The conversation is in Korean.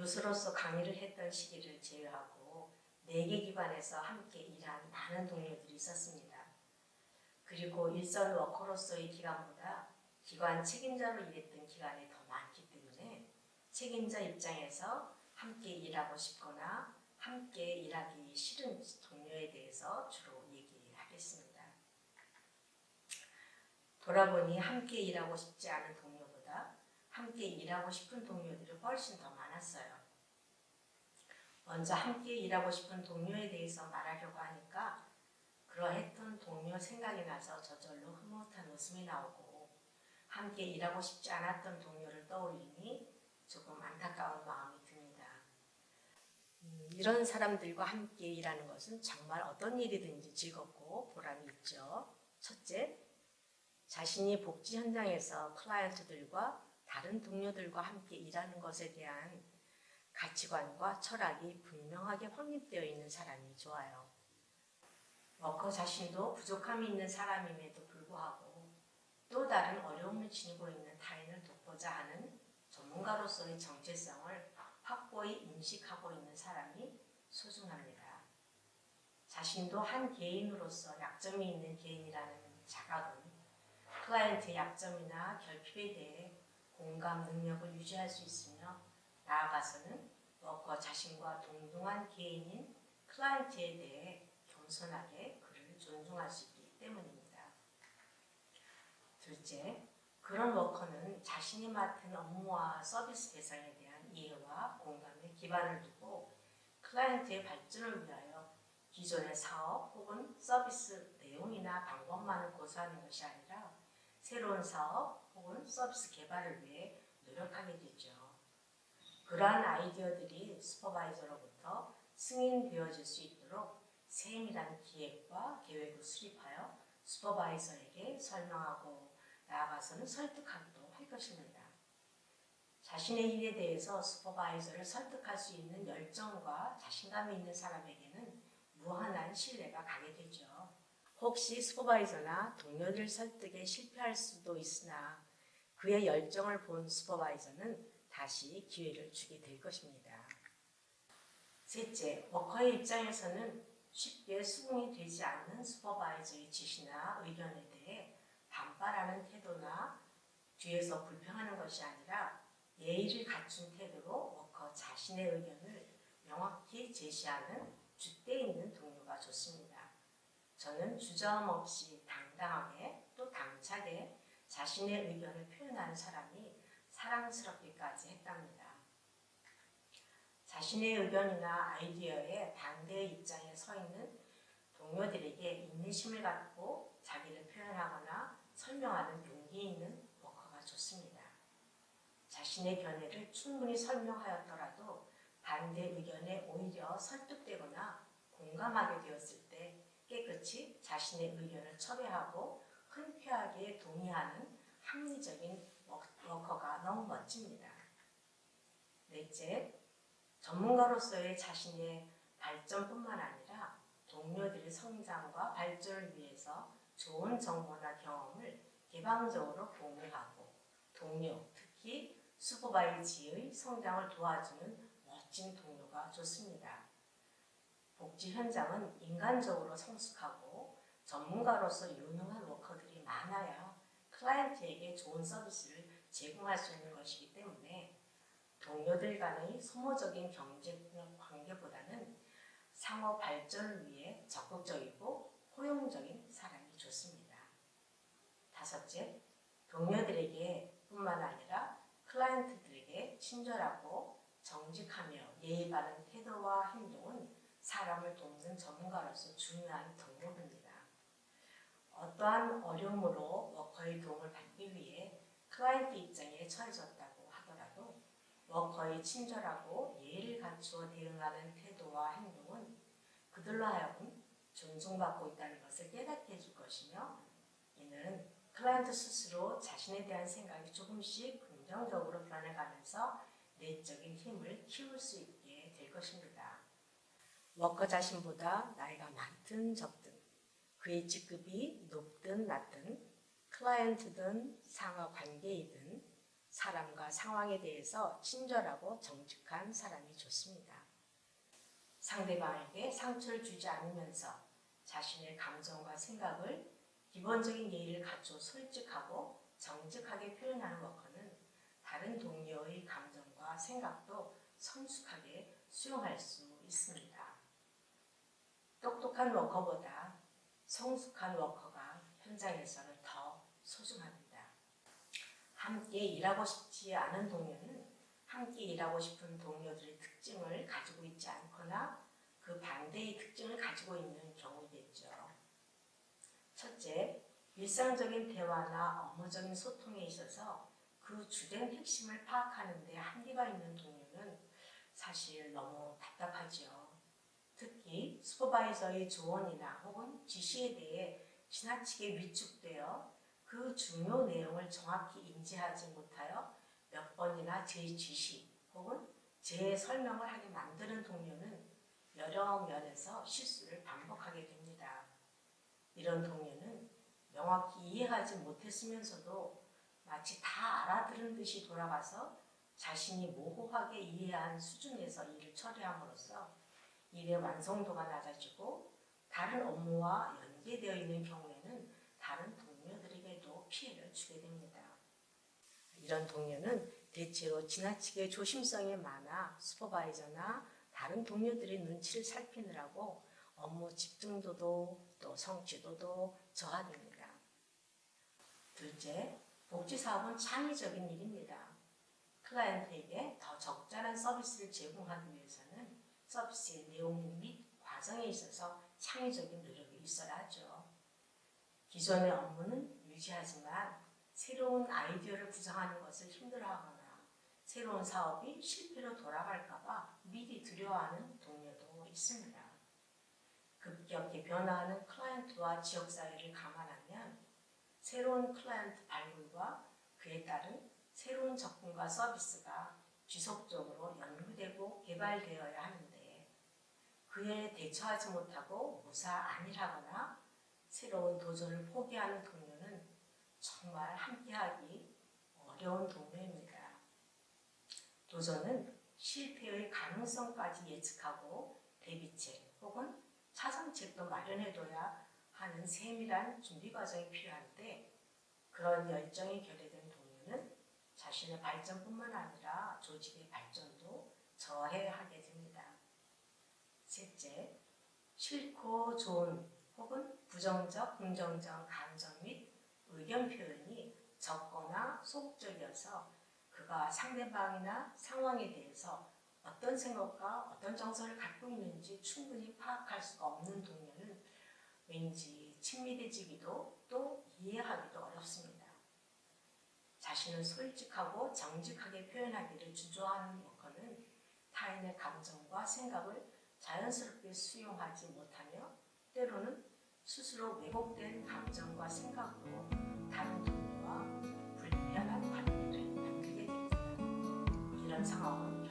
교수로서 강의를 했던 시기를 제외하고 4개 기관에서 함께 일한 많은 동료들이 있었습니다. 그리고 일선 워커로서의 기간보다 기관 책임자로 일했던 기간이 더 많기 때문에 책임자 입장에서 함께 일하고 싶거나 함께 일하기 싫은 동료에 대해서 주로 얘기하겠습니다. 돌아보니 함께 일하고 싶지 않은 동료보다 함께 일하고 싶은 동료들이 훨씬 더 많았어요. 먼저 함께 일하고 싶은 동료에 대해서 말하려고 하니까 그러했던 동료 생각이 나서 저절로 흐뭇한 웃음이 나오고, 함께 일하고 싶지 않았던 동료를 떠올리니 조금 안타까운 마음이 듭니다. 이런 사람들과 함께 일하는 것은 정말 어떤 일이든지 즐겁고 보람이 있죠. 첫째, 자신이 복지 현장에서 클라이언트들과 다른 동료들과 함께 일하는 것에 대한 가치관과 철학이 분명하게 확립되어 있는 사람이 좋아요. 워커 자신도 부족함이 있는 사람임에도 불구하고 또 다른 어려움을 지니고 있는 타인을 돕고자 하는 전문가로서의 정체성을 확고히 인식하고 있는 사람이 소중합니다. 자신도 한 개인으로서 약점이 있는 개인이라는 자각은 클라이언트의 약점이나 결핍에 대해 공감 능력을 유지할 수 있으며, 나아가서는 워커 자신과 동등한 개인인 클라이언트에 대해 겸손하게 그를 존중할 수 있기 때문입니다. 둘째, 그런 워커는 자신이 맡은 업무와 서비스 대상에 대한 이해와 공감에 기반을 두고 클라이언트의 발전을 위하여 기존의 사업 혹은 서비스 내용이나 방법만을 고수하는 것이 아니라 새로운 사업 혹은 서비스 개발을 위해 노력하게 되죠. 그러한 아이디어들이 슈퍼바이저로부터 승인되어질 수 있도록 세밀한 기획과 계획을 수립하여 슈퍼바이저에게 설명하고 나아가서는 설득하기도 할 것입니다. 자신의 일에 대해서 슈퍼바이저를 설득할 수 있는 열정과 자신감이 있는 사람에게는 무한한 신뢰가 가게 되죠. 혹시 슈퍼바이저나 동료들 설득에 실패할 수도 있으나 그의 열정을 본 슈퍼바이저는 다시 기회를 주게 될 것입니다. 셋째, 워커의 입장에서는 쉽게 수긍이 되지 않는 슈퍼바이저의 지시나 의견에 대해 반발하는 태도나 뒤에서 불평하는 것이 아니라 예의를 갖춘 태도로 워커 자신의 의견을 명확히 제시하는 줏대 있는 동료가 좋습니다. 저는 주저함 없이 당당하게 또 당차게 자신의 의견을 표현하는 사람이 사랑스럽기까지 했답니다. 자신의 의견이나 아이디어에 반대의 입장에 서 있는 동료들에게 인내심을 갖고 자기를 표현하거나 설명하는 용기 있는 워커가 좋습니다. 자신의 견해를 충분히 설명하였더라도 반대 의견에 오히려 설득되거나 공감하게 되었을 때 깨끗이 자신의 의견을 철회하고 흔쾌하게 동의하는 합리적인 워커가 너무 멋집니다. 넷째, 전문가로서의 자신의 발전뿐만 아니라 동료들의 성장과 발전을 위해서 좋은 정보나 경험을 개방적으로 공유하고 동료, 특히 슈퍼바이저의 성장을 도와주는 멋진 동료가 좋습니다. 복지 현장은 인간적으로 성숙하고 전문가로서 유능한 워커들이 많아야 클라이언트에게 좋은 서비스를 제공할 수 있는 것이기 때문에 동료들 간의 소모적인 경쟁력 관계보다는 상호 발전을 위해 적극적이고 포용적인 사람이 좋습니다. 다섯째, 동료들에게 뿐만 아니라 클라이언트들에게 친절하고 정직하며 예의 바른 태도와 행동은 사람을 돕는 전문가로서 중요한 덕목입니다. 어떠한 어려움으로 워커의 도움을 받기 위해 클라이언트 입장에 처해졌다고 하더라도 워커의 친절하고 예의를 갖추어 대응하는 태도와 행동은 그들로 하여금 존중받고 있다는 것을 깨닫게 해줄 것이며, 이는 클라이언트 스스로 자신에 대한 생각이 조금씩 긍정적으로 변해가면서 내적인 힘을 키울 수 있게 될 것입니다. 워커 자신보다 나이가 많든 적든, 그의 직급이 높든 낮든, 클라이언트든 상하 관계이든 사람과 상황에 대해서 친절하고 정직한 사람이 좋습니다. 상대방에게 상처를 주지 않으면서 자신의 감정과 생각을 기본적인 예의를 갖춰 솔직하고 정직하게 표현하는 워커는 다른 동료의 감정과 생각도 성숙하게 수용할 수 있습니다. 똑똑한 워커보다 성숙한 워커가 현장에서는 더 소중합니다. 함께 일하고 싶지 않은 동료는 함께 일하고 싶은 동료들의 특징을 가지고 있지 않거나 그 반대의 특징을 가지고 있는 경우겠죠. 첫째, 일상적인 대화나 업무적인 소통에 있어서 그 주된 핵심을 파악하는 데 한계가 있는 동료는 사실 너무 답답하죠. 특히 슈퍼바이저의 조언이나 혹은 지시에 대해 지나치게 위축되어 그 중요 내용을 정확히 인지하지 못하여 몇 번이나 재지시 혹은 재설명을 하게 만드는 동료는 여러 면에서 실수를 반복하게 됩니다. 이런 동료는 명확히 이해하지 못했으면서도 마치 다 알아들은 듯이 돌아가서 자신이 모호하게 이해한 수준에서 일을 처리함으로써 일의 완성도가 낮아지고 다른 업무와 연계되어 있는 경우에는 다른 동료들에게도 피해를 주게 됩니다. 이런 동료는 대체로 지나치게 조심성이 많아 슈퍼바이저나 다른 동료들의 눈치를 살피느라고 업무 집중도도 또 성취도도 저하됩니다. 둘째, 복지사업은 창의적인 일입니다. 클라이언트에게 더 적절한 서비스를 제공하기 위해서는 서비스의 내용 및 과정에 있어서 창의적인 노력이 있어야 하죠. 기존의 업무는 유지하지만 새로운 아이디어를 구상하는 것을 힘들어하거나 새로운 사업이 실패로 돌아갈까 봐 미리 두려워하는 동료도 있습니다. 급격히 변화하는 클라이언트와 지역사회를 감안하면 새로운 클라이언트 발굴과 그에 따른 새로운 접근과 서비스가 지속적으로 연구되고 개발되어야 하는데 그에 대처하지 못하고 무사 안일하거나 새로운 도전을 포기하는 동료는 정말 함께하기 어려운 동료입니다. 도전은 실패의 가능성까지 예측하고 대비책 혹은 차선책도 마련해둬야 하는 세밀한 준비 과정이 필요한데 그런 열정이 결여된 동료는 자신의 발전뿐만 아니라 조직의 발전도 저해하게 됩니다. 셋째, 싫고 좋은 혹은 부정적, 긍정적 감정 및 의견 표현이 적거나 소극적이어서 그가 상대방이나 상황에 대해서 어떤 생각과 어떤 정서를 갖고 있는지 충분히 파악할 수가 없는 동료는 왠지 친밀해지기도 또 이해하기도 어렵습니다. 자신을 솔직하고 정직하게 표현하기를 주저하는 워커는 타인의 감정과 생각을 자연스럽게 수용하지 못하며 때로는 스스로 왜곡된 감정과 생각으로 다른 동료와 불편한 관계를 만들게 됩니다. 이런 상황은